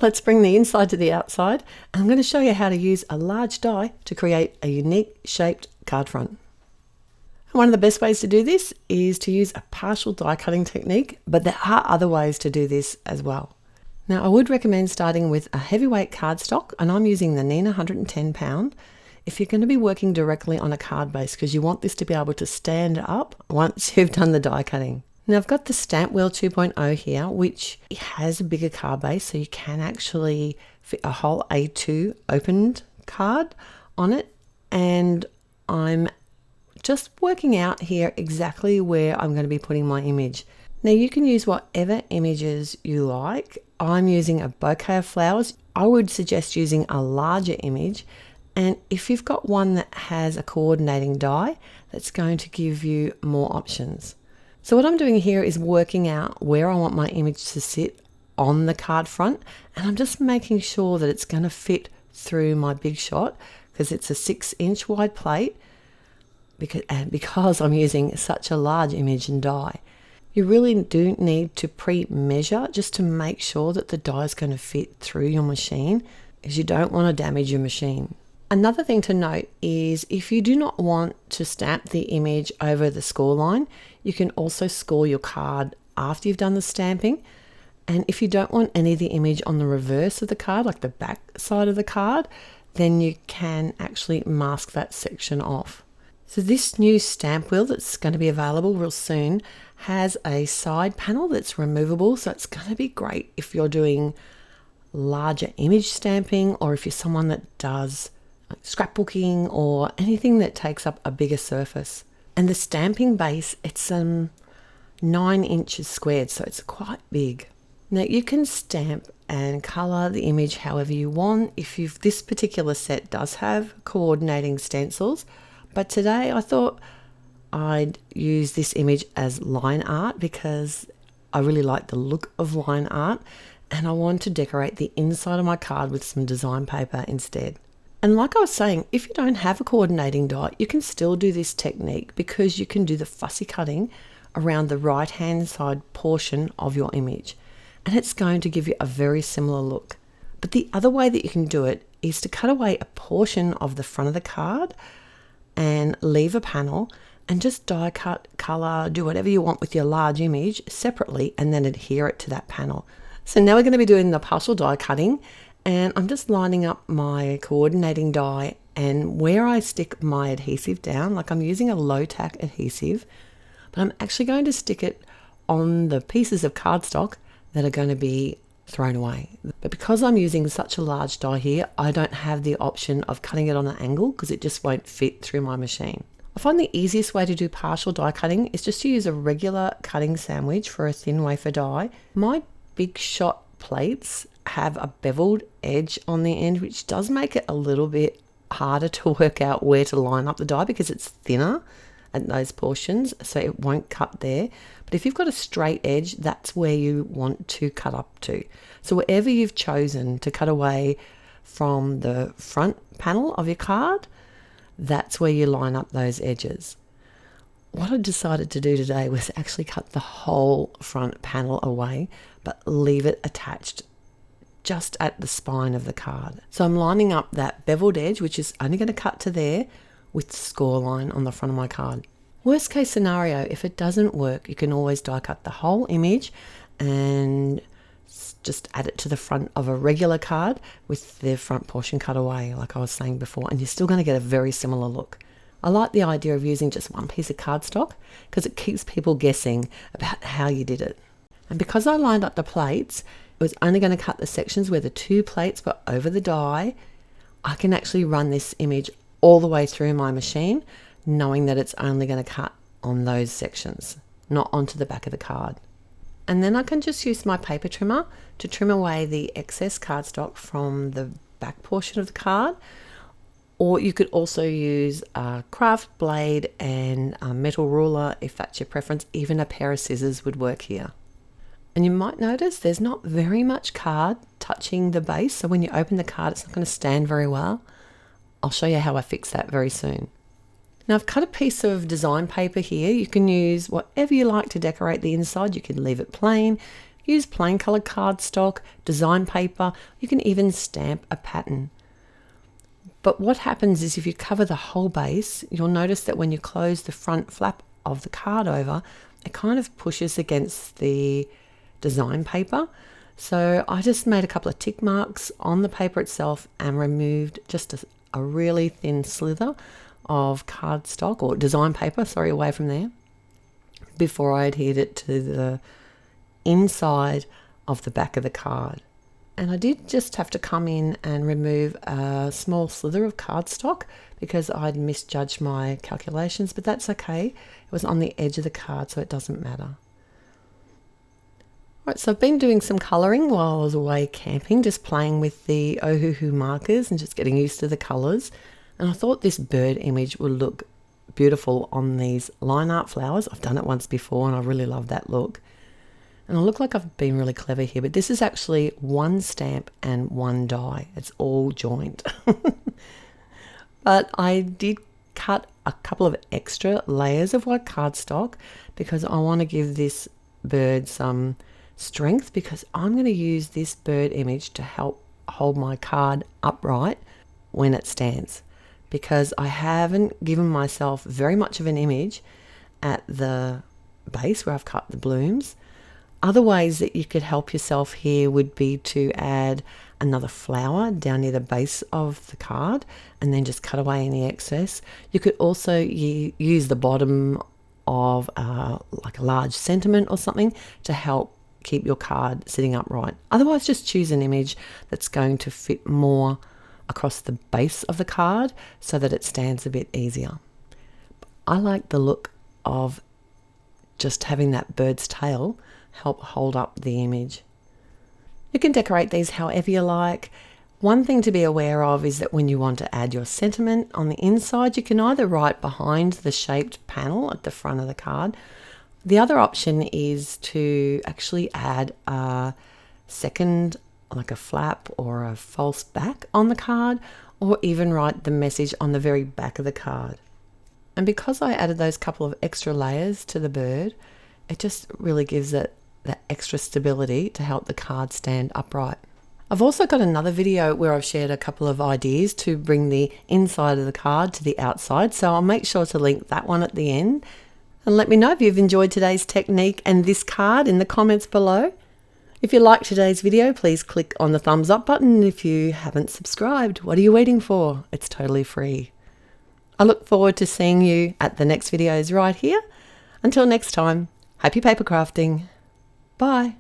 Let's bring the inside to the outside. I'm going to show you how to use a large die to create a unique shaped card front. One of the best ways to do this is to use a partial die cutting technique, but there are other ways to do this as well. Now, I would recommend starting with a heavyweight cardstock, and I'm using the Neenah 110 pound. If you're going to be working directly on a card base, because you want this to be able to stand up once you've done the die cutting. Now, I've got the Stamp Wheel 2.0 here, which has a bigger card base, so you can actually fit a whole A2 opened card on it. And I'm just working out here exactly where I'm going to be putting my image. Now, you can use whatever images you like. I'm using a bouquet of flowers. I would suggest using a larger image. And if you've got one that has a coordinating die, that's going to give you more options. So what I'm doing here is working out where I want my image to sit on the card front, and I'm just making sure that it's going to fit through my big shot, because it's a 6-inch wide plate, because I'm using such a large image and die. You really do need to pre-measure just to make sure that the die is going to fit through your machine, because you don't want to damage your machine. Another thing to note is if you do not want to stamp the image over the score line, you can also score your card after you've done the stamping. And if you don't want any of the image on the reverse of the card, like the back side of the card, then you can actually mask that section off. So this new stamp wheel that's going to be available real soon has a side panel that's removable. So it's going to be great if you're doing larger image stamping, or if you're someone that does scrapbooking or anything that takes up a bigger surface. And the stamping base, it's 9 inches squared, so it's quite big. Now you can stamp and color the image however you want. This particular set does have coordinating stencils, but today I thought I'd use this image as line art because I really like the look of line art, and I want to decorate the inside of my card with some design paper instead. And like I was saying, if you don't have a coordinating die, you can still do this technique because you can do the fussy cutting around the right-hand side portion of your image. And it's going to give you a very similar look. But the other way that you can do it is to cut away a portion of the front of the card and leave a panel and just die cut, color, do whatever you want with your large image separately and then adhere it to that panel. So now we're going to be doing the partial die cutting. And I'm just lining up my coordinating die, and where I stick my adhesive down, like I'm using a low tack adhesive, but I'm actually going to stick it on the pieces of cardstock that are going to be thrown away. But because I'm using such a large die here, I don't have the option of cutting it on an angle because it just won't fit through my machine. I find the easiest way to do partial die cutting is just to use a regular cutting sandwich for a thin wafer die. My big shot plates have a beveled edge on the end, which does make it a little bit harder to work out where to line up the die because it's thinner at those portions, so it won't cut there. But if you've got a straight edge, that's where you want to cut up to. So wherever you've chosen to cut away from the front panel of your card, that's where you line up those edges. What I decided to do today was actually cut the whole front panel away, but leave it attached just at the spine of the card. So I'm lining up that beveled edge, which is only going to cut to there, with the score line on the front of my card. Worst case scenario, if it doesn't work, you can always die cut the whole image and just add it to the front of a regular card with the front portion cut away, like I was saying before, and you're still going to get a very similar look. I like the idea of using just one piece of cardstock because it keeps people guessing about how you did it. And because I lined up the plates, it was only going to cut the sections where the 2 plates were over the die. I can actually run this image all the way through my machine, knowing that it's only going to cut on those sections, not onto the back of the card. And then I can just use my paper trimmer to trim away the excess cardstock from the back portion of the card. Or you could also use a craft blade and a metal ruler if that's your preference. Even a pair of scissors would work here. And you might notice there's not very much card touching the base, so when you open the card it's not going to stand very well. I'll show you how I fix that very soon. Now I've cut a piece of design paper here. You can use whatever you like to decorate the inside. You can leave it plain, Use plain coloured cardstock, design paper, you can even stamp a pattern. But what happens is if you cover the whole base, you'll notice that when you close the front flap of the card over, it kind of pushes against the design paper. So I just made a couple of tick marks on the paper itself and removed just a really thin slither of cardstock or design paper, away from there, before I adhered it to the inside of the back of the card. And I did just have to come in and remove a small slither of cardstock because I'd misjudged my calculations, but that's okay. It was on the edge of the card, so it doesn't matter. Right, so I've been doing some colouring while I was away camping, just playing with the Ohuhu markers and just getting used to the colours. And I thought this bird image would look beautiful on these line art flowers. I've done it once before and I really love that look. And I look like I've been really clever here, but this is actually one stamp and one die. It's all joined. But I did cut a couple of extra layers of white cardstock because I want to give this bird some strength, because I'm going to use this bird image to help hold my card upright when it stands, because I haven't given myself very much of an image at the base where I've cut the blooms. Other ways that you could help yourself here would be to add another flower down near the base of the card and then just cut away any excess. You could also use the bottom of like a large sentiment or something to help keep your card sitting upright. Otherwise, just choose an image that's going to fit more across the base of the card so that it stands a bit easier. I like the look of just having that bird's tail help hold up the image. You can decorate these however you like. One thing to be aware of is that when you want to add your sentiment on the inside, you can either write behind the shaped panel at the front of the card. The other option is to actually add a second, like a flap or a false back on the card, or even write the message on the very back of the card. And because I added those couple of extra layers to the bird, it just really gives it that extra stability to help the card stand upright. I've also got another video where I've shared a couple of ideas to bring the inside of the card to the outside, so I'll make sure to link that one at the end. And let me know if you've enjoyed today's technique and this card in the comments below. If you liked today's video, please click on the thumbs up button. If you haven't subscribed, what are you waiting for? It's totally free. I look forward to seeing you at the next videos right here. Until next time, happy paper crafting. Bye.